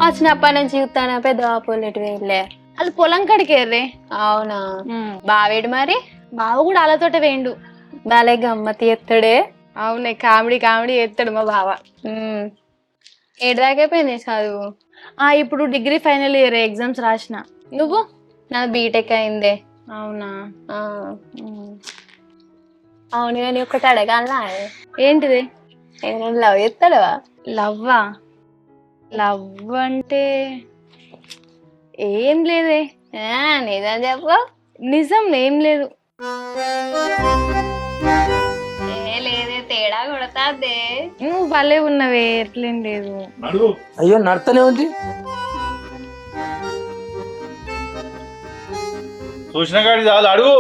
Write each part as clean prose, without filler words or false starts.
వచ్చినప్పటి నుంచి చూస్తాను పెద్ద బాపులెటు వెళ్ళే వాళ్ళు పొలం కడికేర్రే. అవునా బావేడు మరి బావ కూడా వాళ్ళతోటే వేయండు. బాలే గమ్మతి ఎత్తాడే. అవునే కామెడీ కామెడీ ఎత్తాడు మా బావ. ఏడు దాకైపోయింది చదువు? ఇప్పుడు డిగ్రీ ఫైనల్ ఇయర్ ఎగ్జామ్స్ రాసిన. నువ్వు? నాది బీటెక్ అయిందే. అవునా? అవును కానీ ఒకటి అడగాలనా? ఏంటిది? ఏమైనా లవ్ చేస్తాడవా? లవ్వా? లవ్ అంటే ఏం లేదే. నిజం చెప్పు. నిజం ఏం లేదు. లేదే తేడా కొడతాదే. నువ్వు భలే ఉన్నవే, ఎట్లేం లేదు. అయ్యో నడతనే ఉంది. చూసిన కాడి చాలు అడుగు.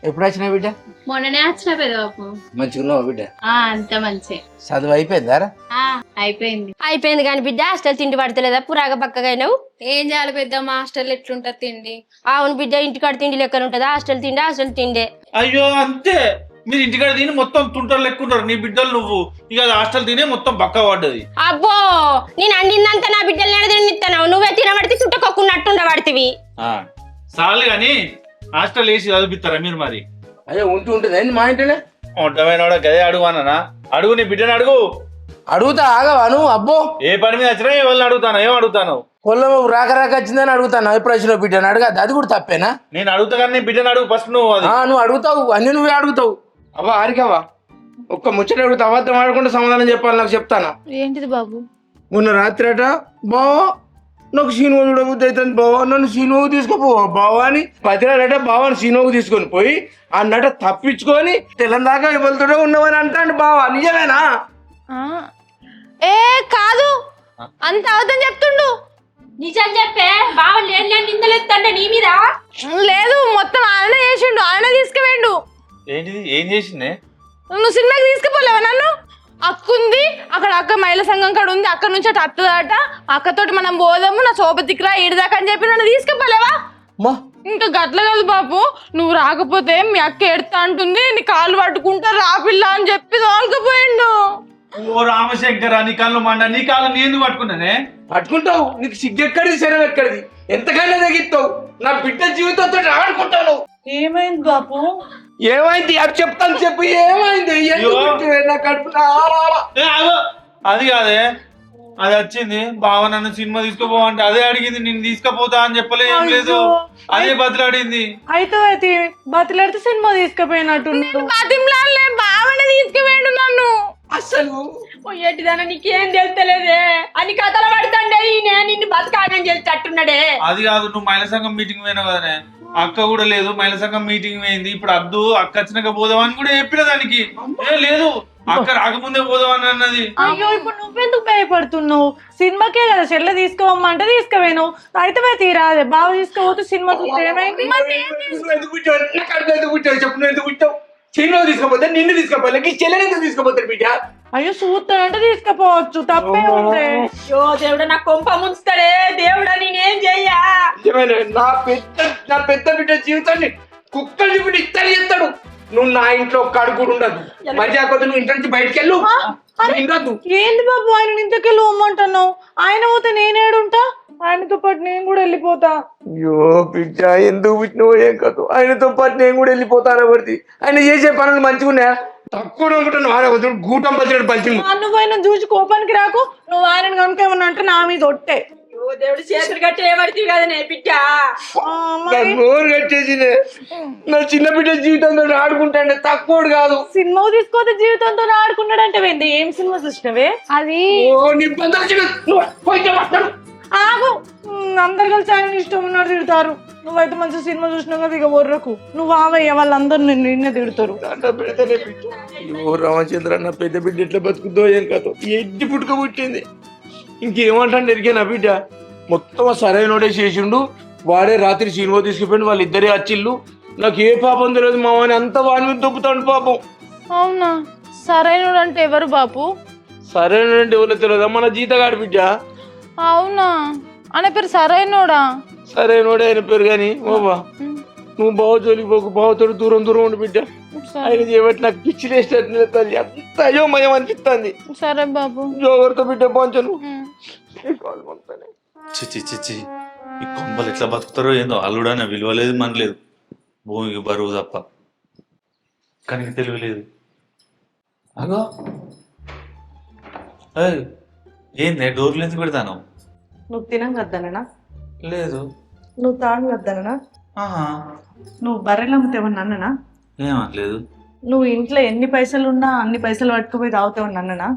ఎప్పుడు వచ్చినా బిడ్డ? మొన్ననే వచ్చిన పెద్ద బాపు. మంచిగున్నావా బిడ్డ? అంత మంచి. చదువు అయిపోయిందారా? అయిపోయింది కానీ బిడ్డ హాస్టల్ తిండి పడతలేదా? పురాగా పక్కగా అయినావు. ఏం చేయాలి పెద్ద మా హాస్టల్ ఎట్లుంటది తిండి? అవును బిడ్డ, ఇంటికాడ తిండి లెక్కన ఉంటదా? హాస్టల్ తిండే. అయ్యో అంతే, మీరు ఇంటికాడ తిని మొత్తం తుంటలు లెక్కుంటారు నీ బిడ్డలు. నువ్వు ఇక హాస్టల్ తినే మొత్తం బక్క పడ్డది. అబ్బో నేను అండిందంతా నా బిడ్డలు తినిస్తావు. నువ్వే తినబడితే చుట్టకొక్కున్నట్టుండబడితివి. చాలు కానీ హాస్టల్ వేసి చదివిస్తారా మీరు మరి? అయ్యో ఉంటుంది మా ఇంటనే ఉండమైన గదే అడుగునా? అడుగు, నీ బిడ్డను అడుగు. అడుగుతా ఆగవా నువ్వు? అబ్బో ఏ పని మీద వచ్చినా ఎవరిని అడుగుతాను? ఏం అడుగుతాను? పొలం రాక వచ్చిందని అడుగుతాను. ఎప్పుడు వచ్చిన బిడ్డను అడగదు, అది కూడా తప్పేనా? నేను అడుగుతా కానీ నీ బిడ్డను అడుగు ఫస్ట్. నువ్వు అది నువ్వు అడుగుతావు, అన్ని నువ్వే అడుగుతావు. అవ్వ ఆరికవ్వా, ఒక్క ముచ్చట అడుగుతా, అబద్ధం ఆడకుండా సమాధానం చెప్పాలి. నాకు చెప్తానా? ఏంటిది బాబు? మొన్న రాత్రి అట బావా నాకు సీనువు చూడబుద్ధి అవుతుంది, బావా నన్ను సీనువు తీసుకుపోవా బావా అని పతిరాడట. బావాని సీనువుకు తీసుకొని పోయి అన్నట తప్పించుకొని తెలంగాణ ఇవ్వలతోనే ఉన్నావని అంటాడు బావా. నిజమేనా? కాదు, అంత అవతం చెప్తుండు. నిజం చెప్పే బావ. నేను నిందలెత్తండి నీ మీద. లేదు, మొత్తం ఆయన చేసిండు, ఆయన తీసుకుపోయిండు. ఏంటిది? ఏం చేసిందే? నువ్వు సినిమాకి తీసుకుపోలేవా నన్ను? అక్కుంది అక్కడ, అక్క మహిళా సంఘం కాడ ఉంది, అక్కడ నుంచి అటు అత్తదట. అక్కతోటి మనం పోదాము, నా సోపతికిరా ఈడదాకా అని చెప్పి నన్ను తీసుకుపోలేవా? ఇంకా గట్ల కాదు బాబు, నువ్వు రాకపోతే మీ అక్క ఎడతా అంటుంది, నీ కాళ్ళు పట్టుకుంటా రా పిల్ల అని చెప్పి తోలుకుపోయిండు. ఓ రామశంకర, నీ కాళ్ళు మండ. నీ కాళ్ళు నీ ఎందుకు పట్టుకున్నానే? పట్టుకుంటావు, నీకు సిగ్గెక్కడిది, శరం ఎక్కడిది, ఎంతకైనా తగ్గిస్తావు. నా బిడ్డ జీవితంతో ఆడుకుంటాను. ఏమైంది బాబు? ఏమైంది అది చెప్తాను చెప్పు. ఏమైంది? నా కడుపు అది కాదే, అది వచ్చింది బావ నన్ను సినిమా తీసుకుపోవంటే అదే అడిగింది. నేను తీసుకుపోతా అని చెప్పలే, ఏం లేదు, అదే బతిలాడింది. అయితే బతిలాడితే సినిమా తీసుకుపోయినట్టు. బావనే తీసుకుపోయాడు నన్ను. అసలు పోయేటిదానా నీకేం తెలుస్తలేదే అని కథలు పడుతుండే. నిన్ను బతకాడని తెలిసేటట్టున్నాడే. అది కాదు, నువ్వు మహిళా సంఘం మీటింగ్ పోయినావు కదనే. అక్క కూడా లేదు, మహిళా సంఘం మీటింగ్ పోయింది. ఇప్పుడు అద్దు అక్క వచ్చినాక పోదామని కూడా చెప్పిన దానికి. ఏ లేదు, అక్క రాకముందే పోదామని అన్నది. అయ్యో, ఇప్పుడు నువ్వెందుకు భయపడుతున్నావు? సినిమాకే కదా చెల్లె తీసుకోవమ్మంటే తీసుకుపోయినావు. అయితే తీరాదే, బావ తీసుకోపోతే సినిమా ఏమైంది? చెప్పు, నువ్వు ఎందుకు పుట్టావు? చీలో తీసుకుపోతే నిన్ను తీసుకుపోలే, చెల్లెని ఎందుకు తీసుకుపోతారు బిడ్డ? అయ్యో చూస్తానంటే తీసుకుపోవచ్చు, తప్పే ఉంది. అయ్యో దేవుడా, నా కొంప ముంచుతాడే దేవుడా, నేనేం చెయ్యా? నా పెద్ద బిడ్డ జీవితాన్ని కుక్కలు ఇప్పుడు ఇత్తడి చేస్తాడు. నువ్వు నా ఇంట్లో ఒక్క అడుగు ఉండదు. మధ్య కొద్ది నువ్వు ఇంటి నుంచి బయటకు వెళ్ళు. ఏంది బాబు, ఆయన ఇంతకెళ్ళి ఇమ్మంటున్నావు? ఆయన పోతే నేనేడుంటా? ఆయనతో పాటు నేను కూడా వెళ్ళిపోతా. అయ్యో బిడ్డ, ఎందుకు పుట్టినవో ఏం కాదు. ఆయనతో పాటు నేను కూడా వెళ్ళిపోతాను. పడితే ఆయన చేసే పనులు మంచిగా ఉన్నాయా? తక్కువ అనుకుంటాను. గూటం పచ్చినట్టు పంచింది. నువ్వు ఆయన చూసి కోపానికి రాకు. నువ్వు ఆయన కనుక ఏమన్నా అంటే నా మీద ఒట్టే. దేవుడు చేతులు కట్టి ఏమడుతుంది కదా నే బిడ్డ. నోరు కట్టేసి నా చిన్న బిడ్డ జీవితంతో ఆడుకుంటాంటే తక్కువ కాదు. సినిమా తీసుకోతే జీవితంతో ఆడుకున్నాడంటే వెండి. ఏం సినిమా చూసినవే? అది ఆగు, అందరు కలిసి ఆయన ఇష్టం ఉన్నట్టు తిడతారు. నువ్వైతే మంచి సినిమా చూసినావు కదా, ఇక ఒర్రకు. నువ్వు ఆవయ్య, వాళ్ళందరూ నిన్నే తిడతారు. రామచంద్ర, నా పెద్ద బిడ్డ ఎట్లా బతుకుద్దో ఏం కాదు. ఎడ్డి పుట్టుక పుట్టింది. ఇంకేమంటాను ఎరిగే నా బిడ్డ. మొత్తం సరైనోడే చేసిండు. వాడే రాత్రి సినిమా తీసుకుపోయిండు. వాళ్ళిద్దరే వచ్చిళ్ళు. నాకు ఏ పాపం తెలియదు మామని, అంత వాడి మీద దొబ్బుతాడు పాపం. అవునా? సరైనోడు అంటే ఎవరు బాపు? సరైనోడు ఎవరో తెలియదా? మన జీతగాడి బిడ్డ. అవునా? అనే పేరు సరైనోడా? సరైనోడే ఆయన పేరు. కానీ బాబా, నువ్వు బావ జోలికి పోకు. బావతోడు దూరం ఉండి బిడ్డ. ఆయన చేయబట్టి నాకు పిచ్చి లేచేటట్టు తల్లి, అంత అయోమయం అనిపిస్తుంది. సరే బాబు, జోగర్తో బిడ్డ పంచను. చిచ్చి చిచ్చి ఈ కొంపలు ఎట్లా బతుకుతారో ఏందో అల్లుడనే విలువ లేదు మన లేదు భూమికి బరువు తప్ప కానీ తెలివి లేదు అగో ఏయ్, ఏంది డోర్లు ఎందుకు పెడతాను నువ్వు తినంగద్దనా, లేదు నువ్వు తాగద్దనా, ఆహా నువ్వు బర్రెలు అమ్ముతావని అన్ననా, ఏమనలేదు నువ్వు ఇంట్లో ఎన్ని పైసలు ఉన్నా అన్ని పైసలు పట్టుకుపోయి తాగుతావని అన్ననా,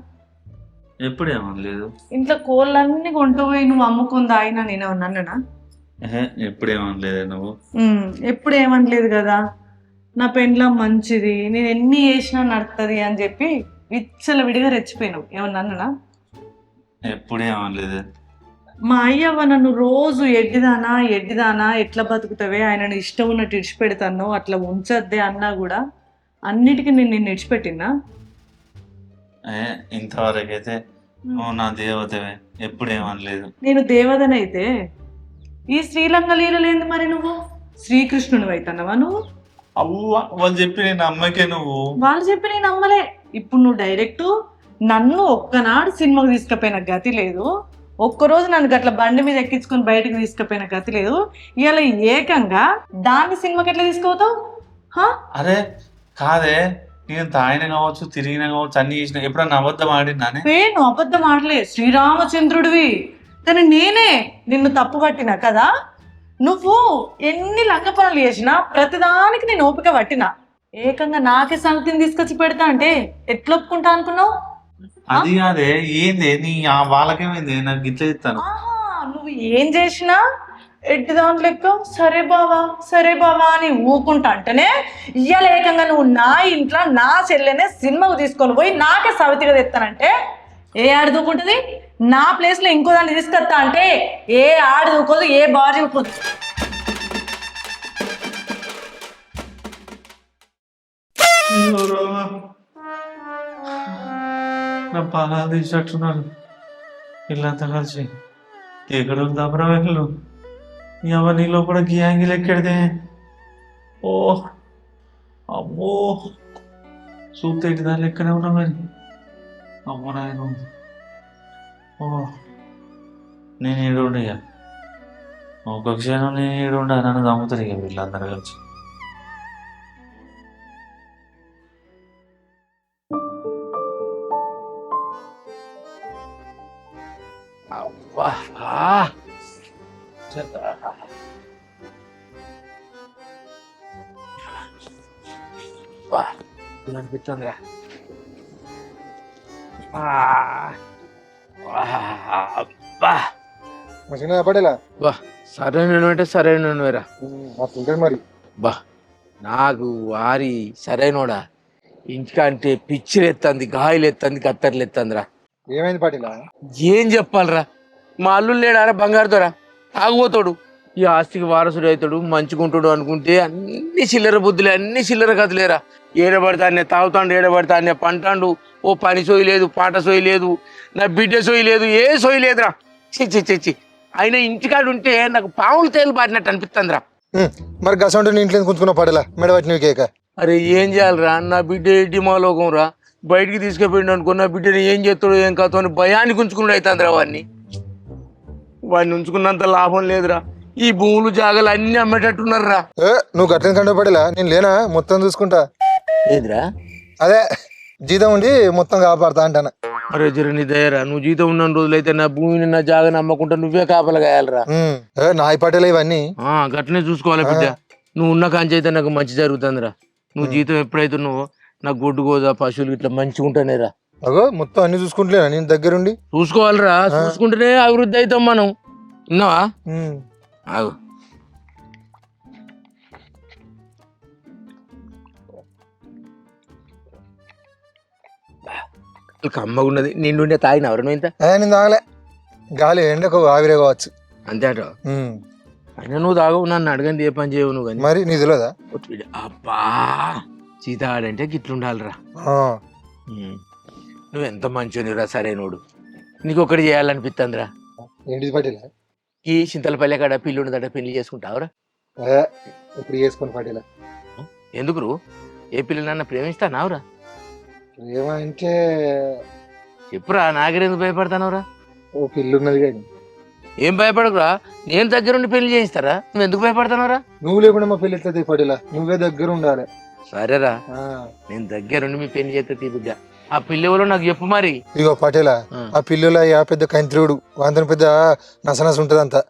ఎప్పుడు ఏమనలేదు ఇంట్లో కోళ్ళన్నీ కొంటుపోయి నువ్వు అమ్ముకుని తాగినా నేను అన్ననా. ఎప్పుడు ఏమనలేదే నువ్వు ఎప్పుడు ఏమనలేదు కదా, నా పెండ్లం మంచిది, నేను ఎన్ని చేసినా నడుతుంది అని చెప్పి విచ్చల విడిగా రెచ్చిపోయినావు. ఏమన్నా అన్ననా? ఎప్పుడు ఏమనలేదు మా అయ్యవ్వ నన్ను రోజు ఎడ్డిదానా ఎడ్డిదానా ఎట్లా బతుకుతావే, ఆయనను ఇష్టం ఉన్నట్టు ఇడిచిపెడతాను అట్లా ఉంచద్దే అన్నా కూడా అన్నిటికీ నేను నిన్ను ఇడిచిపెట్టినా. ఇంతవరకు అయితే నువ్వు నా దేవతవే ఎప్పుడు ఏమనలేదు నేను దేవతనైతే ఈ శ్రీలంక లీలలేంది మరి, నువ్వు శ్రీకృష్ణుడు అవుతున్నావా నువ్వు? అవ్వ వాళ్ళు చెప్పి నేను అమ్మకే నువ్వు వాళ్ళు చెప్పి నేను నమ్మలే. ఇప్పుడు నువ్వు డైరెక్ట్ నన్ను ఒక్కనాడు సినిమాకి తీసుకుపోయిన గతి లేదు, ఒక్కరోజు నన్ను గట్ల బండి మీద ఎక్కించుకొని బయటకు తీసుకుపోయిన గతి లేదు, ఇవాళ ఏకంగా దాన్ని సినిమాకి ఎట్లా తీసుకుపోతావు? అరే కాదే నేను తాగిన కావచ్చు తిరిగిన కావచ్చు అన్ని చేసిన ఎప్పుడన్నా అబద్ధం ఆడినానే నువ్వు అబద్ధం ఆడలే, శ్రీరామచంద్రుడివి. కానీ నేనే నిన్ను తప్పు పట్టినా కదా. నువ్వు ఎన్ని లంగ పనులు చేసినా ప్రతిదానికి నేను ఓపిక పట్టినా, ఏకంగా నాకే సంగతిని తీసుకొచ్చి పెడతా అంటే ఎట్లా ఒప్పుకుంటా అనుకున్నావు? అది కాదే ఏంది నీ వాళ్ళకేమైంది నాకు గిట్ల ఇస్తాను నువ్వు ఏం చేసినా ఎడ్డి దాని లెక్క సరే బావా అని ఊకుంటా అంటేనే ఇవాళ ఏకంగా నువ్వు నా ఇంట్లో నా చెల్లెనే సినిమాకు తీసుకొని పోయి నాకే సవితిగా తెస్తానంటే ఏ ఆడ దూకుంటుంది? నా ప్లేస్లో ఇంకో దాన్ని తీసుకొస్తా అంటే ఏ ఆడ దూకోదు, ఏ భార్య ఊకోదు. నా పాలాలు తీసేట్టున్నారు వీళ్ళంతా కలిసి ఎక్కడ ఉందామరా వీళ్ళు నీలో కూడా గియాంగిలు ఎక్కడితే ఓ అమ్మో చూస్తే ఇటు దాని లెక్కనే ఉన్నా మరి అమ్మో నాయన ఓ నేను ఏడు ఉండే ఇక ఒక క్షణం నేను ఏడు ఉండా నన్ను చంపుతారు ఇక వీళ్ళందరూ కలిసి అనిపిస్తుందిరా. మంచిగా పడేలా బా సరైన అంటే సరైనవేరా. అట్లుంటది మరి. బా నాకు వారి సరైనోడా ఇంటికంటే పిచ్చిలెత్తంది, గాయలెత్తంది, కత్తర్లెత్తందిరా. ఏమైంది పాటిలా? ఏం చెప్పాలరా, మా అల్లుడు లేడారా బంగారు దొరా తాగుపోతాడు, ఈ ఆస్తికి వారసుడు అవుతాడు, మంచుకుంటాడు అనుకుంటే అన్ని చిల్లర బుద్ధులే, అన్ని చిల్లర కథలేరా. ఏడబడతానే తాగుతాడు, ఏడబడతానే పంటాడు, ఓ పని సోయి లేదు, పాట సోయి లేదు, నా బిడ్డ సోయి లేదు, ఏ సోయి లేదురా. చిచ్చి అయినా ఇంటికాడ ఉంటే నాకు పావులు తేలు బారినట్టు అనిపిస్తుందిరా. మరి గసంటూ నీ ఇంట్లో కూర్చుకున్నావు పాడేలా మెడబట్టినవి కేక. అరే ఏం చేయాలరా, నా బిడ్డ డిమాలోకం రా, బయటికి తీసుకుపోయిండు అనుకో నా బిడ్డని ఏం చేస్తాడో ఏం కాదో అని భయానికి ఉంచుకున్నాడు అవుతుందిరా. వాడిని ఉంచుకున్నంత లాభం లేదురా, ఈ భూములు జాగాలు అన్ని అమ్మేటట్టున్నారా. నువ్వు గట్టిన కంటే పడేలా నేను లేనా మొత్తం చూసుకుంటా. ఏదిరా? అదే జీతం ఉండి మొత్తం కాపాడుతా అంటాను. అరే జర నీ దయరా, నువ్వు జీతం ఉన్న రోజులైతే నా భూమిని నా జాగాని అమ్మకుంటా నువ్వే కాపలా కాయాలరా. నాయి పటేలా ఇవన్నీ గట్లనే చూసుకోవాలి బిడ్డ. నువ్వు ఉన్న కాంచి అయితే నాకు మంచి జరుగుతుందిరా. నువ్వు జీతం ఎప్పుడైతే నువ్వు నాకు గొడ్డు గోదా పశువులు ఇట్లా మంచిగా ఉంటానేరా. అగో మొత్తం అన్ని చూసుకుంటలేనా నేను దగ్గరుండి? చూసుకోవాలిరా, చూసుకుంటేనే అభివృద్ధి అవుతాం మనం. విన్నావా? ఆగు. కమ్మగున్నది, నిండుండే తాగినవరు నువ్వు ఇంత? నేను తాగలే, గాలి ఎండకు ఆవిరే కావచ్చు అంతే అంట. అయినా నువ్వు తాగవు, నన్ను అడగండి ఏ పని చేయవు నువ్వు. మరి నీ తెలియదా? అబ్బా సీత ఆడంటే గిట్లుండాలిరా. నువ్వు ఎంత మంచిరా, సరేనోడు. నీకు ఒకటి చేయాలనిపిస్తుందిరా. ఏంటిది పటేలా? ఈ చింతలపల్లె కాడ పిల్లి ఉండదట, పెళ్లి చేసుకుంటావురా? ఇప్పుడు చేసుకొని పటేలా. ఎందుకు ఏ పిల్లనన్నా ప్రేమిస్తానావురా? ఏమంటే చెప్పురా, నాగరెందుకు భయపడతానవరా? ఓ పిల్లి ఉన్నది కానీ ఏం భయపడకురా, నేను దగ్గరుండి పెళ్లి చేయిస్తారా, నువ్వు ఎందుకు భయపడతానరా? నువ్వు లేకుండా మా పెళ్లి ఎట్లా పటేలా, నువ్వే దగ్గర ఉండాలి. సరేరా, నేను దగ్గరుండి మీ పెళ్లి చేస్తే తీ బిడ్డ. ఆ పిల్లి ఎవరో నాకు చెప్పు మరి. ఇగో పటేలా, ఆ పిల్లల పెద్ద కంత్రుడు, వాంతని పెద్ద నసనస ఉంటదంతా.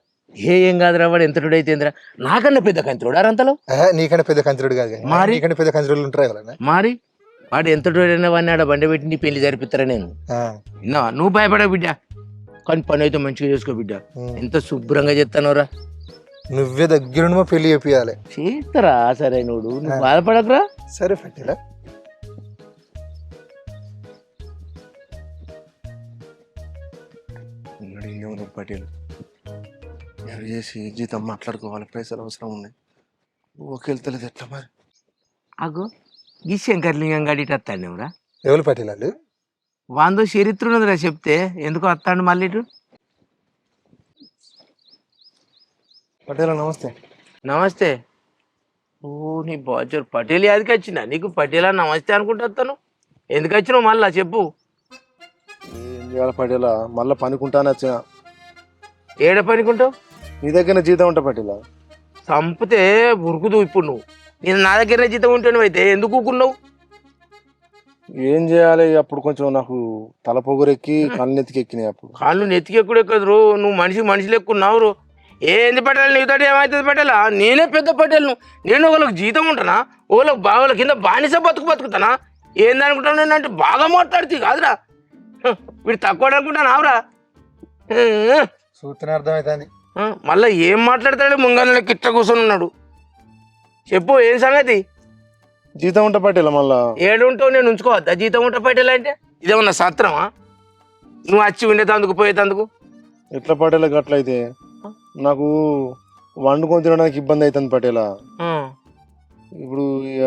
ఏం కాదురా, వాడు ఎంతటోడైతేంద్రా, నాకన్నా పెద్ద కంత్రుడు అరంతలో. నీకంటే పెద్ద కంత్రుడు కాదు కానీ మరి? నీకంటే పెద్ద కంత్రుడు ఉంటారు కదా. మరి వాడు ఎంతటోడైనా వాడిని ఆడ బండి పెట్టి నీ పెళ్లి జరిపిస్తారా నేను. విన్నావా? నువ్వు భయపడ బిడ్డ, కానీ పని అయితే మంచిగా చేసుకో బిడ్డ. ఎంత శుభ్రంగా చెప్తానోరా. నువ్వే దగ్గరుండి మా పెళ్లి చెప్పియాలి. చేస్తారా సరే, నువ్వు బాధపడకురా. సరే పటేలా. పటేల్ ఎరు చేసి జీతం మాట్లాడుకోవాలి, పైసలు అవసరం ఉన్నాయి. ఓకెళ్తలేదు ఎట్లా మరి? అగో ఈ శంకర్లింగం గడిటి వస్తాడేమరా. ఎవరు పటేలాలు? వాందో చరిత్ర ఉన్నదిరా, చెప్తే ఎందుకు వస్తాడు మళ్ళీ ఇటు. పటేలా నమస్తే. నమస్తే. ఓ నీ బాజర్ పటేల్ యాదికి వచ్చినా నీకు? పటేలా నమస్తే అనుకుంటా వస్తాను. ఎందుకు వచ్చినావు మళ్ళా చెప్పు. ఏం చేయాలి పటేలా, మళ్ళీ పనికుంటానే వచ్చిన. ఏడ పనికుంటావు? నీ దగ్గర జీతం ఉంటా పటేలా. చంపితే ఉరుకుదు ఇప్పుడు నువ్వు. నేను నా దగ్గరనే జీతం ఉంటాను అయితే ఎందుకు ఊకున్నావు? ఏం చేయాలి అప్పుడు కొంచెం నాకు తల పొగరెక్కి కళ్ళు నెత్తికి ఎక్కినాయి. అప్పుడు కాళ్ళు నెత్తికెక్కుడు ఎక్కదు. నువ్వు మనిషి లెక్కున్నావు. ఏంది పటేల్ నీతోటి ఏమవుతుంది పటేలా? నేనే పెద్ద పటేల్ను. నేను ఒకళ్ళకి జీతం ఉంటానా, ఒకళ్ళకి బాగా కింద బానిస బతుకుతానా? ఏందనుకుంటాను నేనంటే బాగా మాట్లాడుతుంది కాదురా. వీడు తక్కువ అనుకుంటానావురా. సూత్రం అర్థమవుతుంది. మళ్ళీ ఏం మాట్లాడతాడు? ముంగళ్ళ కిట్ట కూర్చొని ఉన్నాడు. చెప్పు ఏం సంగతి? జీతం ఉంటా పటేలా. మళ్ళా ఏడుంటావు? నేను ఉంచుకోవద్దా జీతం ఉంటా పటేలా అంటే? ఇదేమన్నా సత్రమా? నువ్వు వచ్చి ఉండేతందుకు పోయేతందుకు? ఎట్లా పటేలా గట్లయితే నాకు వండుకొని తినడానికి ఇబ్బంది అవుతుంది పటేలా. ఇప్పుడు ఇక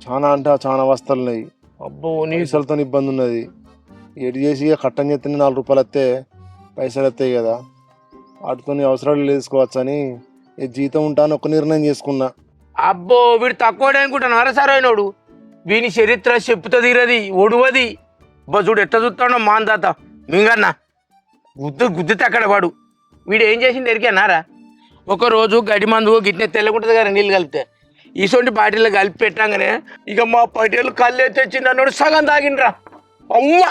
చాలా అంటే చాలా వస్తువులు ఉన్నాయి. అబ్బో పైసలతో ఇబ్బంది ఉన్నది. ఎటు చేసి ఇక కట్టం చేస్తే 4 రూపాయలు వస్తే పైసలు వస్తాయి కదా, వాటితో అవసరాలు వేసుకోవచ్చు అని జీతం ఉంటాను ఒక నిర్ణయం చేసుకున్నా. అబ్బో వీడు తక్కువ అనుకుంటాను అరసరైనోడు. వీని చరిత్ర చెప్పుతో తీరది, ఒడువది. అబ్బో చూడు ఎట్లా చూస్తాడో మాన్ తాత మింగన్నా గుద్దితే అక్కడ వాడు. వీడు ఏం చేసింది ఎరికేనారా? ఒకరోజు గడి మందు గిట్నే తెల్లగుంటుంది కదా నీళ్ళు కలిపితే, ఈసొంటి బాటిల్లో కలిపి పెట్టాగానే ఇక మా పటేలు కళ్ళు తెచ్చిండు అన్నాడు. సగం తాగిండ్రా. అమ్మ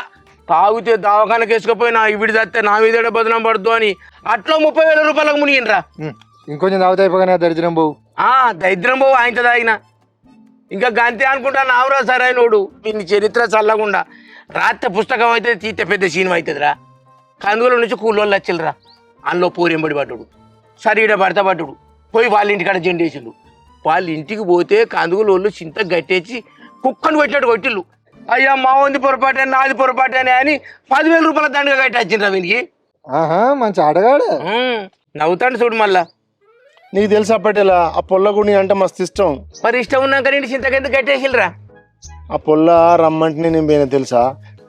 తాగితే దవాఖానకి వేసుకపోయినా వీడి చస్తే నా మీద బదనం పడుతూ అని అట్లా 30,000 రూపాయలకు మునిగినరా. ఇంకొంచెం తాగుతాయిపోగానే దరిద్రం పోవు. దరిద్రం పోవు ఆయనతో తాగిన. ఇంకా గంతే అనుకుంటా నావురా సరైనోడు. వీని చరిత్ర చల్లకుండా రాత్రి పుస్తకం అయితే తీతే పెద్ద సినిమా అవుతుందిరా. కందుల నుంచి కూలోళ్ళు వచ్చిల్రా. అందులో పూరెంబడి పట్టుడు, సరిగడ భర్త పట్టుడు, పోయి వాళ్ళ ఇంటికాడ జెండేసిండు. వాళ్ళ ఇంటికి పోతే కందుగులోళ్ళు చింత గట్టేసి కుక్కను పెట్టినట్టు కొట్టిళ్ళు. అయ్యా మా ఉంది పొరపాటే, నాది పొరపాటే అని 10,000 రూపాయల దండగా కట్టి వచ్చిండ్రా వీనికి. మంచి ఆటగాడు. నవ్వుతాడు చూడు మళ్ళా. నీకు తెలుసా పటేలా, ఆ పొల్లగుడి అంటే మస్తు ఇష్టం. మరి ఇష్టం ఉన్నాక నేను చింతకెందుకు కట్టేసిల్రా? ఆ పొల్ల రమ్మంటే నేను పోయినా తెలుసా,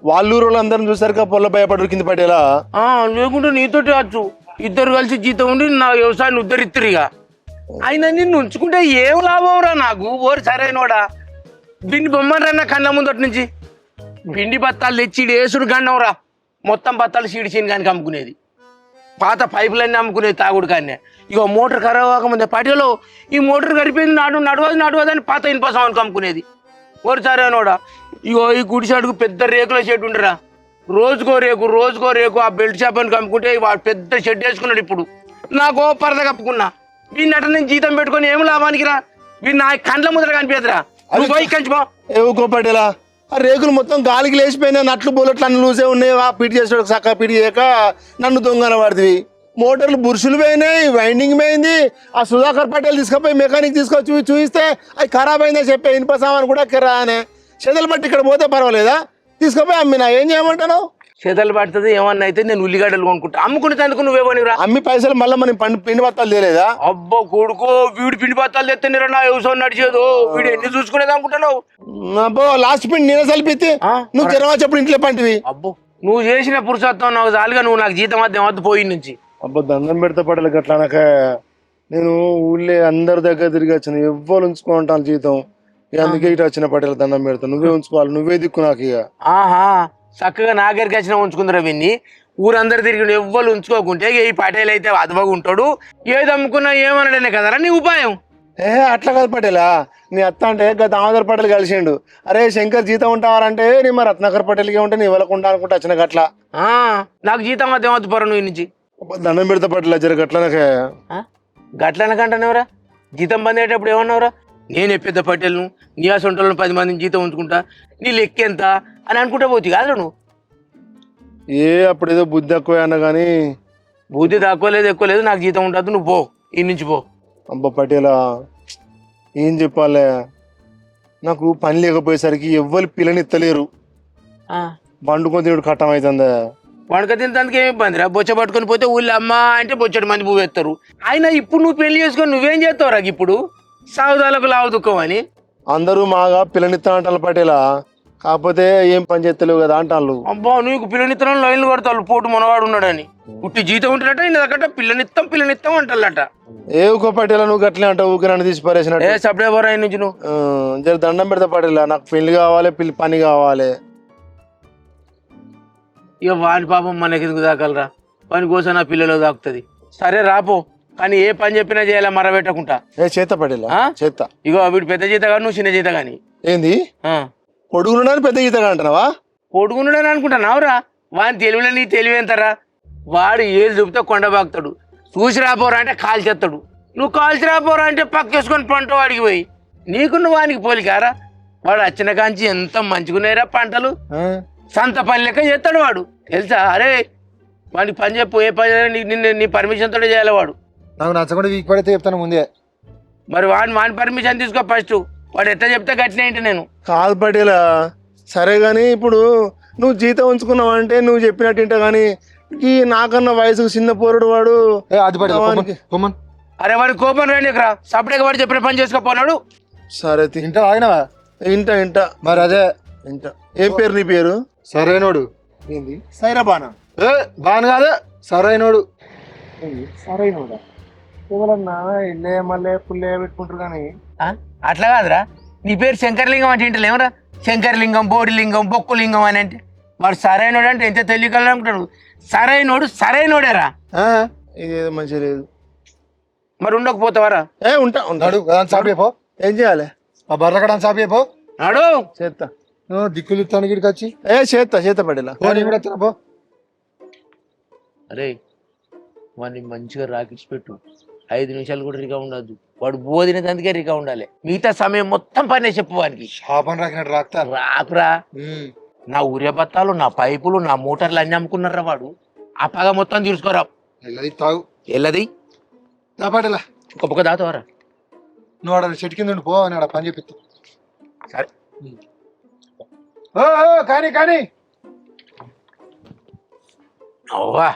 వాళ్ళూరు వాళ్ళందరిని చూసారు ఆ పొల్ల భయపడు కింద పటేలా. లేకుంటే నీతోటి వచ్చు. ఇద్దరు కలిసి జీతం ఉండి నా వ్యవసాయాన్ని ఉద్ధరిస్తారు. ఇక ఆయన నిన్ను ఉంచుకుంటే ఏం లాభం రా నాకు? ఓరు సరైనోడా. పిండి బొమ్మరా కళ్ళ ముందటి నుంచి పిండి బత్తాలు తెచ్చి వేసుడు గండంరా. మొత్తం బత్తాలు సీడిచిని కానీ అమ్ముకునేది, పాత పైపులన్నీ అమ్ముకునేది తాగుడు కానీ. ఇక మోటార్ ఖరాబ్ కాకముందే పటేలో ఈ మోటార్ గడిపోయింది నడవదు అని పాత ఇనుప సామాన్కి అమ్ముకునేది. ఓరు సరైనోడా. ఇగో ఈ గుడిసాడుకు పెద్ద రేకుల షెడ్ ఉండరా. రోజుకో రేకు ఆ బెల్ట్ షాప్ అని కమ్ముకుంటే వాడు పెద్ద షెడ్ వేసుకున్నాడు. ఇప్పుడు నాకు పరద కప్పుకున్నా. వీడిని అట నేను జీతం పెట్టుకొని ఏం లాభానికి రా? వీడు నా కండ్ల ముద్ర కనిపించదురా. నువ్వు పోయి కంచిపో. ఏవుకో పటేలా, ఆ రేకులు మొత్తం గాలికి లేచిపోయినా, నట్లు బోలట్లు అన్ని లూసే ఉన్నాయి. ఆ పిడి చేసాడు చక్కగా పిడి చేయక నన్ను దొంగన పడుతుంది. మోటార్లు బురుషులు పోయినాయి, వైండింగ్ పోయింది. ఆ సుధాకర్ పటేల్ తీసుకుపోయి మెకానిక్ తీసుకొచ్చి చూపిస్తే అది ఖరాబ్ అయిందని చెప్పే ఇనుప సామాన్ కూడా కిరానే. చెదలు పట్టి ఇక్కడ పోతే పర్వాలేదా? తీసుకుపోయి అమ్మినా ఏం చేయమంటాను? చేతలు పడుతుంది ఏమన్నా అయితే నేను ఉల్లిగడ్డలు కొనుక్కుంటా. అమ్ముకునేందుకు నువ్వేమనిరా? అమ్మి పైసలు మళ్ళీ మనం పిండి బత్తాలు తేలేదా? అబ్బో కొడుకో, వీడు పిండి బత్తాలు తెత్తనిరా నా వ్యవసాయం నడిచేదు. వీడు ఎన్ని చూసుకునేది అనుకుంటున్నావు? అబ్బో లాస్ట్ పిండి నేనే సలిపితే నువ్వు తెరవచ్చప్పుడు ఇంట్లో పంటివి. అబ్బో నువ్వు చేసిన పురుషత్వం నాకు చాలుగా. నువ్వు నాకు జీతం వద్ద పోయి నుంచి. అబ్బో దండం పెడతా పడలే గట్లా అనక. నేను ఊళ్ళే అందరి దగ్గర తిరిగి వచ్చాను, ఎవ్వరు ఉంచుకుంటాను జీతం. అందుకే ఇటు వచ్చిన పటేల దండం పెడతా. నువ్వే ఉంచుకోవాలి, నువ్వే దిక్కు నాకు. ఇక ఆహా చక్కగా నాగరికి వచ్చిన ఉంచుకుందరా. విన్ని ఊరందరు తిరిగి ఎవ్వరు ఉంచుకోకుంటే ఈ పటేల్ అయితే అదవగా ఉంటాడు, ఏది అమ్ముకున్నా ఏమనడనే కదరా నీ ఉపాయం. అట్లా కాదు పటేలా, నీ అత్త అంటే గత దామోదర్ పటేల్ కలిసిండు. అరే శంకర్ జీతం ఉంటావారంటే నీ మరి రత్నాకర్ పటేల్గా ఉంటే నీ ఇవ్వకుండా అనుకుంటా వచ్చిన గట్లా. నాకు జీతం అదేం వద్దు పర నువ్వు నుంచి దండం పెడతా పటేలా జర గట్లనకే. గట్లనకంటానేవరా? జీతం పొందేటప్పుడు ఏమన్నావురా? నేనే పెద్ద పటేల్ను, నీ సొంటలను 10 మందిని జీతం ఉంచుకుంటా, నీ లెక్క ఎంత అని అనుకుంటా పోతు కాదు నువ్వు. అప్పుడు ఏదో బుద్ధి ఎక్కువ అన్నా కానీ. బుద్ధి తక్కువ లేదు ఎక్కువ లేదు, నాకు జీతం ఉంటుంది, నువ్వు పో ఈ నుంచి పో. అబ్బా పటేలా ఏం చెప్పాలే, నాకు పని లేకపోయేసరికి ఎవ్వరు పిల్లనిత్తలేరు. వండుకొని తినడు కట్టం అవుతుందా. వండుక తినడానికి ఏమి ఇబ్బంది రా, బొచ్చ పట్టుకొని పోతే ఊళ్ళో అమ్మ అంటే బొచ్చడి మంది పువ్వు ఎత్తారు. అయినా ఇప్పుడు నువ్వు పెళ్లి చేసుకొని నువ్వేం చేస్తావు రా? ఇప్పుడు సాగుదాలకు లావు దుఃఖం అని అందరూ మాగా పిల్లనిత్తా అంటారు పటేలా, కాకపోతే ఏం పని చేస్తలేవు కదా అంటాళ్ళు. అబ్బా నీకు పిల్లనిత్తనం లైన్లు కడతారు, పోటు మనవాడు ఉన్నాడని. పుట్టి జీతం ఉంటున్నట్ట ఇందకట పిల్లనిత్తం అంటారట. ఏ ఊకో పటేలా నువ్వు గట్లే అంటావు, ఊకే నన్ను తీసి పారేసినట్టు. సపడే పోరా ఆయన నుంచి నువ్వు. జర దండం పెడతా పటేలా, నాకు పెళ్లి కావాలి, పని కావాలి. ఇక వాని పాపం మనకి ఎందుకు దాకలరా, పని కోసం నా పిల్లలు దాకుతుంది. సరే రాపో, కానీ ఏ పని చెప్పినా చేయాలి మరబెట్టకుండా. చేత పడేలా చేత. ఇగో వీడు పెద్ద జీత కానీ నువ్వు చిన్న జీత కానీ. ఏంది పొడుగున్నాను పెద్ద గీతగా అంటున్నావా? పొడుగున్నాడని అనుకుంటున్నావురా? వాని తెలివిలో నీ తెలివి ఎంతరా? వాడు ఏళ్ళు చూపితే కొండబాకుతాడు, చూసి రాపోరా అంటే కాల్చేస్తాడు, నువ్వు కాల్చి రాపోరా అంటే పక్కేసుకొని పంట వాడికి పోయి. నీకున్న వానికి పోలికారా? వాడు వచ్చిన కాంచి ఎంత మంచిగున్నాయిరా పంటలు, సంత పని లెక్క చేస్తాడు వాడు తెలుసా. అరే వాడికి పని చెప్పు, ఏ పని నీ పర్మిషన్ తోటే చేయాలి. వాడు నాకు నచ్చకుండా వీక్ పడితే చెప్తాను ముందే. మరి వాని పర్మిషన్ తీసుకో ఫస్ట్. వాడు ఎట్లా చెప్తే గట్టిన ఏంటి నేను కాదు పటేలా. సరే గాని ఇప్పుడు నువ్వు జీతం ఉంచుకున్నావు అంటే నువ్వు చెప్పినట్టు ఇంట గానీ ఈ నాకన్నా వయసుకు చిన్న పోరుడు వాడు. అది పడేలా. అరే వాడి కోపం రానికరా, సపరేట్గా వాడు చెప్పిన పని చేసుకోపోనాడు. సరే ఇంట ఆగినవా? ఇంట మరి అదే ఇంట. ఏం పేరు నీ పేరు? సరైనోడు. ఏంది సైరాబానా? బాను కాదు సరైనోడు. సరైనోడా? ఎవరన్నా ఇల్లే మళ్ళీ పుల్లే పెట్టుకుంటారు కానీ. అట్లా కాదురా, నీ పేరు శంకరలింగం అంటే ఇంటలేమరా? శంకరలింగం, బోడిలింగం, బొక్కులింగం అని అంటే వాడు సరైనోడు అంటే ఎంత తెలియగలరు అనుకుంటాడు. సరైనోడేరా. ఇదేదో మంచిగా లేదు. మరి ఉండకపోతావారా? ఉంటా. చాపేపో. ఏం చేయాలి? ఆ బర్రకడా చాపేపో. నాడు చేస్తా. దిక్కులు ఇస్తాను గిడికి వచ్చి చేత పడేలా. కూడా తినపో. అరే వాడిని మంచిగా రాకిట్స్ పెట్టు, 5 నిమిషాలు కూడా రికా ఉండద్దు. వాడు బోధినందుకే రికా ఉండాలి, మిగతా సమయం మొత్తం పనే చెప్పు వానికి. షాపని రాకినట్టు రాక్తారు. రాకురా, నా ఊరే బత్తాలు, నా పైపులు, నా మోటార్లు అన్ని అమ్ముకున్నారా వాడు. ఆ పగ మొత్తం తీసుకోరా. తాగు ఎల్లది పడేలా. ఒక్క దాతవారా. నువ్వు ఆడ చెట్టు కింద పో అని ఆడ పని చెప్పిస్తా. సరే కానీ అవ్వా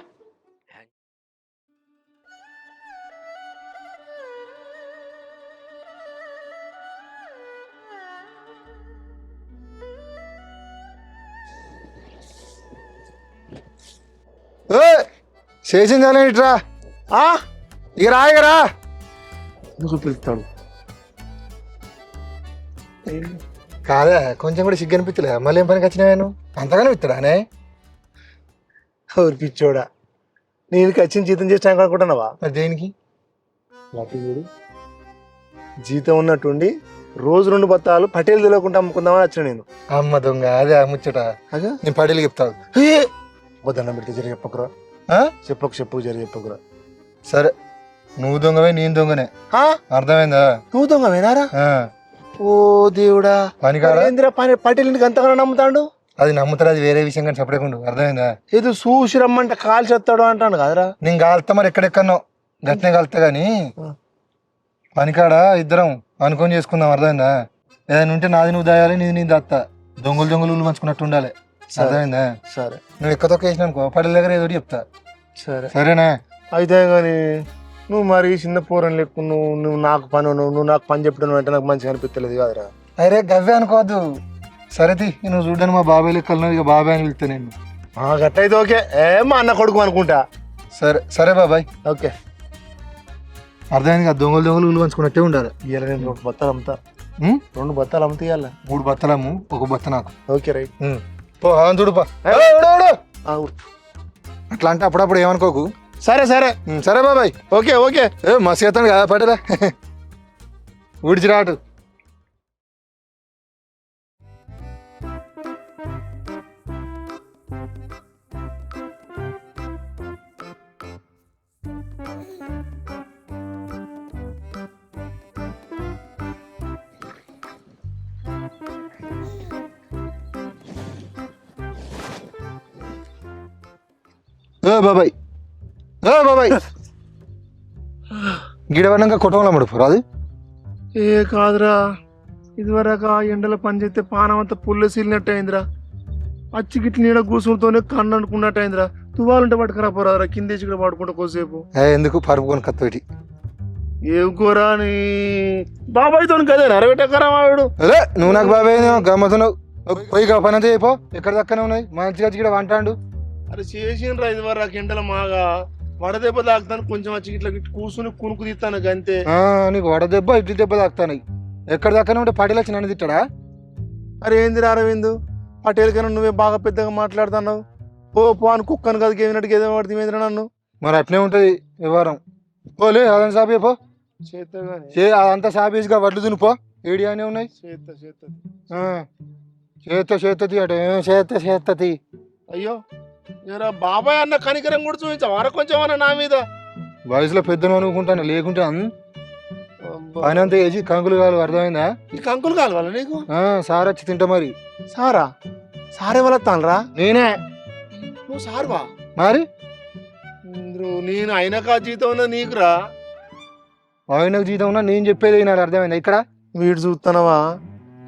చేసింది ఇట్రా. ఇక రా పిలుస్తాడు. కాదా కొంచెం కూడా సిగ్గు అనిపించలే? మళ్ళీ ఏం పనికి వచ్చినావా నువ్వు? అంతగానే ఇస్తాడానే? ఎవరు పిచ్చోడా, నేను వచ్చిన జీతం చేస్తాను అనుకుంటున్నావా? మరి దేనికి? జీతం ఉన్నట్టుండి రోజు 2 బత్తాలు పటేలు తెలియకుండా అమ్ముకుందామని వచ్చిన నేను. అమ్మ దొంగ అదే ముచ్చట. నేను పడేలు చెప్తావు. దండం పెడితే జరి చెప్పకురా. చెప్పకు జరి చెప్పకురా. సరే నువ్వు దొంగవే నేను దొంగనే, అర్థమైందా? నువ్వు దొంగవేనారా? ఓ దేవుడా, పనికాడేంద్ర పటేల్ ఇంటికి అంతగానో నమ్ముతాడు. అది నమ్ముతాడు, అది వేరే విషయం కానీ చెప్పకుండా. అర్థమైందా? ఏదో చూసి రమ్మంటే కాల్ చేస్తాడు అంటాను కదరా. నేను కాలుతా మరి ఎక్కడెక్కడో గట్నే కాలుతా గాని పనికాడ ఇద్దరం అనుకొని చేసుకుందాం. అర్థమైందా? ఏదైనా ఉంటే నాది నువ్వు దాయాలి, నీది నేను దాత్తా. దొంగలు పంచుకున్నట్టు ఉండాలి. అర్థమైందా? సరే. నువ్వు ఎక్కతో వేసిన అనుకో పటేల్ దగ్గర ఏదో చెప్తా. సరే సరేనా? అయితే కానీ నువ్వు మరి చిన్న పూరం లెక్కు, నువ్వు నాకు పని, నువ్వు నాకు పని చెప్పడం అంటే నాకు మంచిగా అనిపించలేదు కదరా. అరే గవ్వే అనుకోవద్దు. సరే నువ్వు చూడని మా బాబాయ్ లెక్కలు, ఇక బాబాయ్ అని పిలుస్తా నేను. గట్టయితే ఓకే. మా అన్న కొడుకు అనుకుంటా. సరే బాబాయ్. ఓకే అర్థమైంది కదా? దొంగలు ఉల్లు పంచుకున్నట్టే ఉండాలి. ఇవాళ నేను 2 బత్తాలు అమ్ముతా. 2 బత్తాలు అమ్ముతా ఇవాళ. 3 బత్తలము, 1 బత్త నాకు. Okay right. పో చూడుపా. అట్లా అంటే అప్పుడప్పుడు ఏమనుకోకు. సరే సరే సరే బాబాయ్. Okay okay. మస్తు చేస్తాను కదా పటేలా. ఊడిచి రాటు. బాబాయ్ బాబాయ్ గిడవనంగా కుటుంబంలో పడిపోరు అది. ఏ కాదురా, ఇదివరకు ఆ ఎండల పని చేస్తే పానం అంతా పుల్ల సీలినట్టు అయిందిరా. అచ్చి గిట్ల నీడ కూసులతోనే కన్ను అనుకున్నట్టు అయిందిరా. తువ్వాలంటే పట్టుకురా పోరాదరా, కిందేసి ఇక్కడ పడుకుంటా కొద్దిసేపు. ఎందుకు పరుపుకొని కత్తోటి ఏం కూర నీ బాబాయ్తో కదేనా అరవెట్టకరా వాడు. అదే నువ్వు నాకు బాబాయ్ గమ్మతున్నావు. పోయి పని అంతా అయిపో. ఎక్కడ దక్కనే ఉన్నాయి మంచిగా ఇక్కడ వంటాడు. అరే చేసిండ్రా ఇదివరకు ఎండల మాగా వడదెబ్బ తాకుతాను కొంచెం వచ్చి ఇట్లా కూర్చుని కునుకు తీస్తాను అంతే. నీకు వడదెబ్బ ఇడ్లీ దెబ్బ తాకుతాను. ఎక్కడ దక్కనే ఉంటే పటేల్ వచ్చి నన్ను తిట్టాడా? అరే ఏందిరా అరవింద్, పటేల్ కన్నా నువ్వే బాగా పెద్దగా మాట్లాడుతున్నావు. పో అని కుక్కను కదా గేమినట్టుగా ఏదో పడుతుంది నన్ను. మరి అట్నే ఉంటది వ్యవహారం. పోలే అదంతా సాపి పో. అదంతా సాపేసిగా వడ్లు దునిపో. ఏడియానే ఉన్నాయి. చేత్తది అటు చేత్తది. అయ్యో ఏరా బాబాయ్ అన్న కనికరం కూడా చూపించావు అర కొంచెం అన్న నా మీద. వయసులో పెద్దను అనుకుంటాను, లేకుంటే పని అంతా వేసి కంకులు కావాలి. అర్థమైందా? ఈ కంకులు కావాలా నీకు? సార్ వచ్చి తింటా. మరి సారా? సారే వాళ్ళ నేనే. నువ్వు సార్వా? మరి నేను అయినాక జీతం ఉన్నా నీకురా. ఆయనకు జీతం ఉన్నా నేను చెప్పేది నాకు అర్థమైందా? ఇక్కడ వీడు చూస్తున్నావా,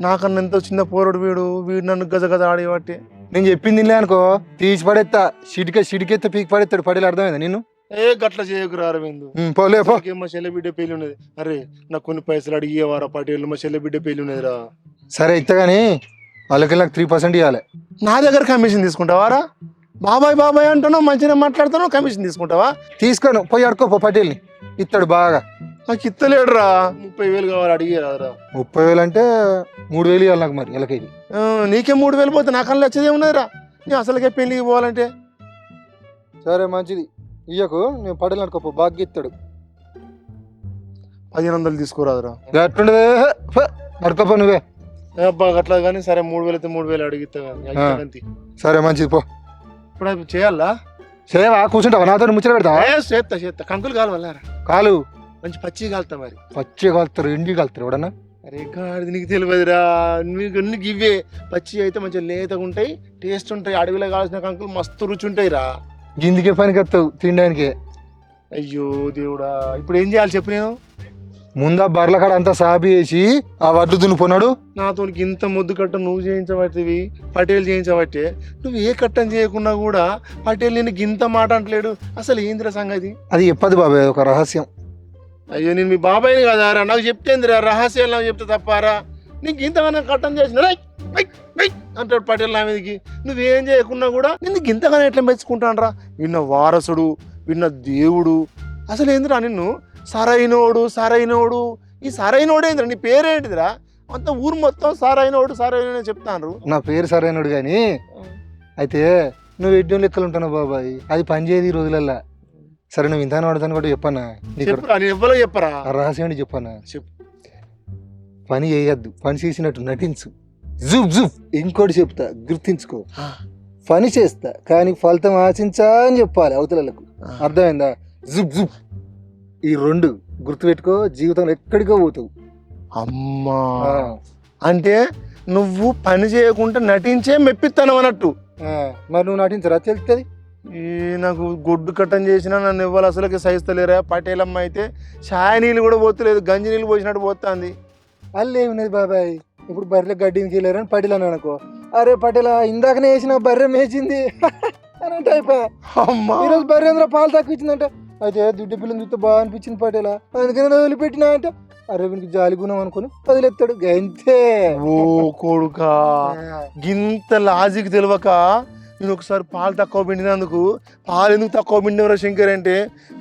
నాకన్నా ఎంతో చిన్న పోరడు వీడు నన్ను గజ గజ ఆడేవాటి. నేను చెప్పింది అనుకో తీసి పడేస్తా. సిడికెత్త పీకి పడేస్తాడు. పడేలు అర్థమైందా నిన్ను? ఏ గట్ల చేయకురా అరవింద్. పోలే పో. మా చెల్లె బిడ్డ పెళ్లి ఉన్నది. అరే నాకు కొన్ని పైసలు అడిగేవారా పటేళ్ళు, మా చెల్లె బిడ్డ పెళ్లి ఉన్నదిరా. సరే ఇస్తా కానీ వాళ్ళకి నాకు 3% ఇవ్వాలి. నా దగ్గర కమిషన్ తీసుకుంటావారా? బాబాయ్ బాబాయ్ అంటున్నావు, మంచిగా మాట్లాడుతున్నావు, కమిషన్ తీసుకుంటావా? తీసుకోను, పోయి అడుకోపో. పటేల్ని ఇస్తాడు బాగా. నాకు ఇత్తలేడురా. 30,000 కావాలి అడిగేరాదురా. 30,000 అంటే 3,000 ఇవ్వాలి నాకు. మరి ఎలాగైతే నీకే 3,000 పోతే నాకన్నా వచ్చేది ఏమున్నదిరా? నేను అసలుకే పెళ్లికి పోవాలంటే. సరే మంచిది ఇయ్యకు. నేను పటేల్ అడుకోపో బాగా ఇస్తాడు. 1500 తీసుకోరాదురా. అట్లుండదే అడుకోపో నువ్వే. అబ్బా అట్లా కానీ సరే 3,000 అయితే 3,000 అడిగితే. సరే మంచిది పో. ఇప్పుడు అది చేయాలా? సేవా కూర్చుంటావా? నాతో ముచ్చట పెడతా. చేస్తా కంకులు కావాలరా. కాలు మంచి పచ్చి కాలుతా. మరి పచ్చి కాలుతారు, ఎండి కాలుతారు ఎవడన్నా? అరే గాడిది నీకు తెలియదురా. నీకు ఇవే పచ్చి అయితే మంచిగా లేతగా ఉంటాయి, టేస్ట్ ఉంటాయి. అడవిలో కావాల్సిన కంకులు మస్తు రుచి ఉంటాయి రా. గిందికే పనికి వస్తావు తినడానికి. అయ్యో దేవుడా, ఇప్పుడు ఏం చేయాలి చెప్పు? నేను ముందా బర్ల కాడ అంతా సాబి వేసి ఆ వడ్లు దున్నుకున్నాడు. నాతో ఇంత ముద్దు కట్ట నువ్వు చేయించబట్టివి, పటేల్ చేయించబట్టే. నువ్వు ఏ కట్టం చేయకున్నా కూడా పటేల్ నేను గింత మాట అంటలేడు. అసలు ఏందిరా సంగతి? అది చెప్పదు బాబాయ్, ఒక రహస్యం. అయ్యో నేను మీ బాబాయ్ని కదారా, నాకు చెప్తేందిరా రహస్యాలు. నాకు చెప్తే తప్పారా? నీకు ఇంతగానో కట్టం చేసిన అంటాడు పటేల్ నా మీదకి. నువ్వేం చేయకున్నా కూడా నిన్ను ఇంతగానో ఎట్లా మెచ్చుకుంటాను రా. విన్న వారసుడు, విన్న దేవుడు. అసలు ఏందిరా నిన్ను సరైనోడు. ఈ సరైనోడు ఏందిరా? నీ పేరేంటిదిరా? అంత ఊరు మొత్తం సరైనోడు చెప్తాను. నా పేరు సరైనడు కానీ అయితే నువ్వు ఎడ్డం లెక్కలు ఉంటున్నావు బాబాయ్. అది పని చేయదు ఈ రోజులల్లా. సరే నువ్వు ఇంత వాడతాను కూడా చెప్పన్నా. ఎవరో చెప్పరా? రహస్యం ఏంటి చెప్పన్నా? చెప్పు. పని చేయొద్దు, పని చేసినట్టు నటించు. జుప్ ఇంకోటి చెప్తా, గుర్తించుకో. పని చేస్తా కానీ ఫలితం ఆశించా అని చెప్పాలి అవతలకు. అర్థమైందా? జుప్ ఈ 2 గుర్తుపెట్టుకో. జీవితంలో ఎక్కడికో పోతావు. అమ్మా అంటే నువ్వు పని చేయకుండా నటించే మెప్పిస్తాను అన్నట్టు. మరి నువ్వు నటించరా తెలుస్తుంది. నాకు గొడ్డు కట్టం చేసినా నన్ను ఇవ్వాలి అసలుకి సహిస్తలేరా. పటేలమ్మ అయితే ఛాయ్ నీళ్ళు కూడా పోతలేదు, గంజి నీళ్ళు పోసినట్టు పోతుంది. అల్లు ఏమిన్నది బాబాయ్, ఇప్పుడు బర్రె గడ్డికి వెళ్ళారని పటేల్ అని అనుకో. అరే పటేల ఇందాకనే వేసిన బర్రె మేచింది అని అంటే అయిపోయా. ఈరోజు బర్రె అందరూ పాలు తక్కువ ఇచ్చిందంట. అయితే దుడ్డు పిల్లని చూస్తే బాగా అనిపించింది పటేల, అందుకని వదిలిపెట్టినా అంటే అరే వీనికి జాలి గుణం అనుకుని వదిలేస్తాడు గంతే. ఓ కొడుకా, గింత లాజిక్ తెలియక నేను ఒకసారి పాలు తక్కువ పిండినందుకు, పాలు ఎందుకు తక్కువ పిండినవరా శంకర్ అంటే,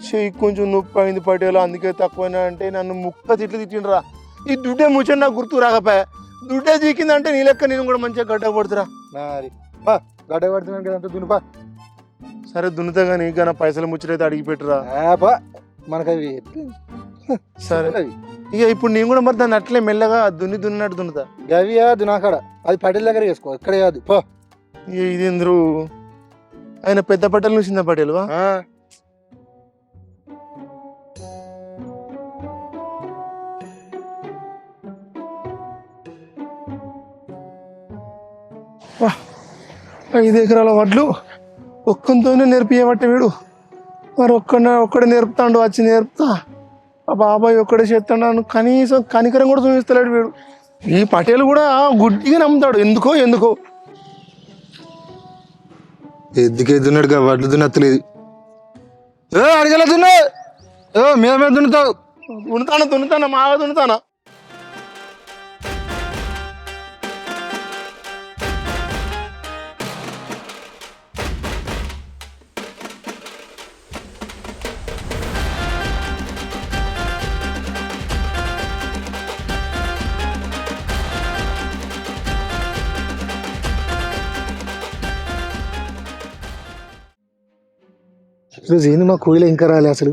చెయ్యి కొంచెం నొప్పి అయింది పటేల అందుకే తక్కువైనా అంటే నన్ను ముక్క తిట్టిండ్రా. ఈ దుడ్డే ముచ్చని నాకు గుర్తు రాకపోయా. దుడ్డే జీకిందంటే నీ లెక్క నేను కూడా మంచిగా గడ్డ పడుతురా. గడ్డ పడుతున్నాను కదా అంత దునుపా. సరే దున్నుతా కానీ ఇంకా నా పైసలు ముచ్చటైతే అడిగి పెట్టురా. మనకు అవి సరే అవి ఇక ఇప్పుడు నేను కూడా మరి దాన్ని అట్లే మెల్లగా దున్నినట్టు దున్నుతా. గవియా దునాకాడ అది పటేల్ దగ్గర చేసుకో, ఇక్కడ కాదు పో. ఇక ఇది ఎందుకు ఆయన పెద్ద పటేల్ నుంచి చిన్న పటేలువా? వా, 5 ఎకరాల వడ్లు ఒక్కంతోనే నేర్పియబట్టే వీడు. మరి ఒక్కడే నేర్పుతాడు, వచ్చి నేర్పుతా. ఆ బాబాయ్ ఒక్కడే చేస్తాడు, కనీసం కనికరం కూడా చూపిస్తలేడు వీడు. ఈ పటేలు కూడా గుడ్డిగా నమ్ముతాడు, ఎందుకో ఎద్దుకే దున్నాడుగా వడ్లు దున్నత్తలేదు. అడిగేలా దున్నా మీద దున్నుతావు. దున్నుతానా మాగా దున్నుతానా. ఈరోజు ఏంది మా కోయిల ఇంకా రాలే అసలు.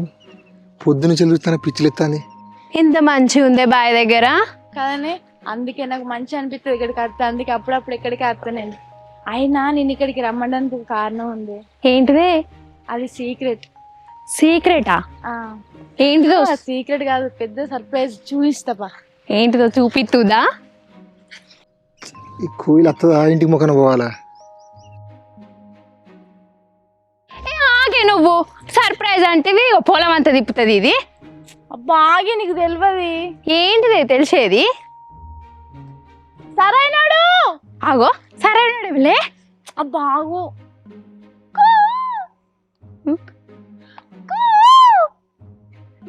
పొద్దున చెల్లుస్తాను పిచ్చిలెత్తాను. ఎంత మంచిగా ఉందే బాయ్ దగ్గర కదనే. అందుకే నాకు మంచి అనిపిస్తుంది ఇక్కడికి వస్తా. అందుకే అప్పుడప్పుడు ఇక్కడికి వస్తానండి. అయినా నేను ఇక్కడికి రమ్మడానికి ఒక కారణం ఉంది. ఏంటిది? అది సీక్రెట్. సీక్రెటా? ఏంటిదో? సీక్రెట్ కాదు, పెద్ద సర్ప్రైజ్. చూపిస్తాపా. ఏంటిదో చూపిస్తుందా? ఈ కోయిల అత్తదా ఇంటికి మొక్కన పోవాలా? నువ్వు సర్ప్రైజ్ అంటే పొలం అంతా తిప్పుతుంది ఇది. బాగా నీకు తెలియదు. ఏంటిది తెలిసేది? సరైనడు ఆగో, సరైనడులే. బాగు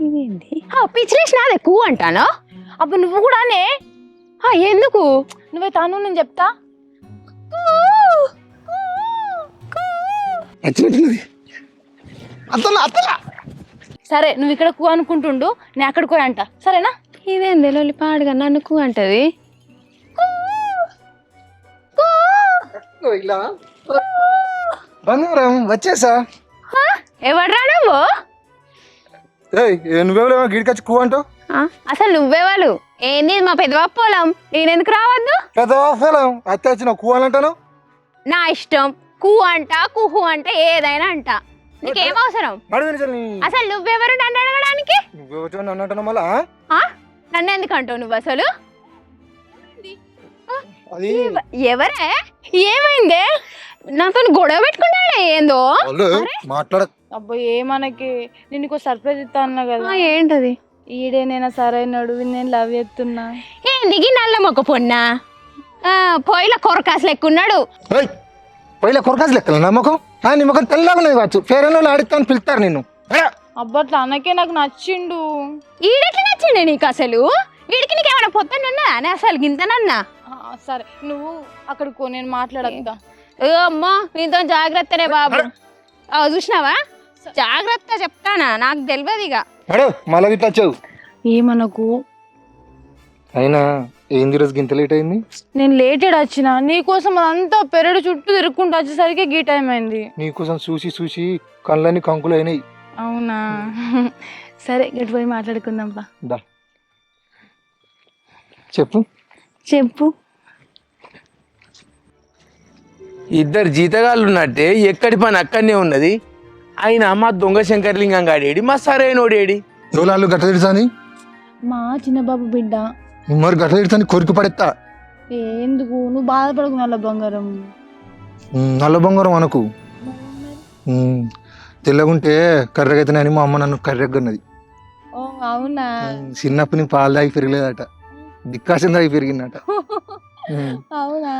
ఇదేంటి పిచ్చిలేసిన అదే కూ అంటాను. అబ్బా నువ్వు కూడానే. ఎందుకు? నువ్వే తాను నేను చెప్తా. వచ్చినట్టున్నది. సరే నువ్వు ఇక్కడ కూ అనుకుంటుండు, నేను అక్కడికి పోయి అంట. సరేనా? ఇదేంది లొల్లి పాడుగా నన్ను కూ అంటది. బంగారం వచ్చేసా. ఎవడ్రా నువ్వు? నువ్వెవరేమో గిడికొచ్చి కూ అంటావు. అసలు నువ్వెవాళ్ళు? ఏంది మా పెద్దవా పొలం, నేనెందుకు రావద్దు? పెద్దవాళ్ళం అత్త వచ్చిన కూ అని అంటాను. నా ఇష్టం. కూ అంట కుహు అంటే ఏదైనా అంట. నీకేం అవసరం? అసలు నువ్వెవరు నన్ను అడగడానికి? నన్ను ఎందుకు అంటావు నువ్వు అసలు? ఎవరే? ఏమైందే? నాతో గొడవ పెట్టుకున్నాడే ఏందో మాట్లాడ. అబ్బో ఏమనకి, నేను సర్ప్రైజ్ ఇస్తా అన్నా కదా. ఏంటది? ఈడే నేను సరైనడు, నేను లవ్ చేస్తున్నా. ఏంది నల్ల మొక్క పొన్నా? పోయిల కొరకాసు లెక్కున్నాడు. పోయిల కొరకాసు లెక్కలు నమ్మకం. నీ ముఖం తెల్లగా కావచ్చు. ఫేరన్ ఆడిస్తాను పిలుస్తారు నిన్ను. అబ్బట్లా అన్నకే నాకు నచ్చిండు. ఈడెట్లా నచ్చిండే నీకు అసలు? వీడికి నీకేమైనా పొద్దున్నా అసలు గింతనన్నా? సరే నువ్వు అక్కడికో, నేను మాట్లాడతా. అమ్మా నీతో జాగ్రత్తనే బాబు. చూసినావా? జాగ్రత్త చెప్తానా, నాకు తెలియదు ఇక. మళ్ళీ ఇట్లా వచ్చావు. ఏమనకు. అయినా ఏంది రోజు గింత లేట్ అయింది? నేను లేటెడ్ వచ్చిన, నీకోసం అదంతా పెరడు చుట్టూ తిరుక్కుంటూ వచ్చేసరికి గీ టైం అయింది. నీకోసం చూసి కళ్ళని కంకులు అయినాయి. అవునా? సరే గట్టి పోయి మాట్లాడుకుందాం. చెప్పు. ఇద్దరు జీతగాళ్ళు ఉన్నట్టే ఎక్కడి పని అక్కడనే ఉన్నది. ఆయన మా దొంగ శంకర్లింగం గాడేడి, మా సరైనోడేడి? ఎవరు గట్ట తిడతాని? మా చిన్నబాబు బిడ్డ. మరి గట్ట తిడతాని కొరికి పడెత్తా. ఎందుకు నువ్వు బాధపడకు. నల్ల బంగారం. నల్ల బంగారం అనకు. తెల్లగుంటే కర్రెగైతేనే మా అమ్మ నన్ను కర్రెగ్గన్నది. ఓ అవునా? చిన్నప్పటి పాలు తాగి పెరగలేదట, దిక్కాసం తాగి పెరిగిందట. అవునా?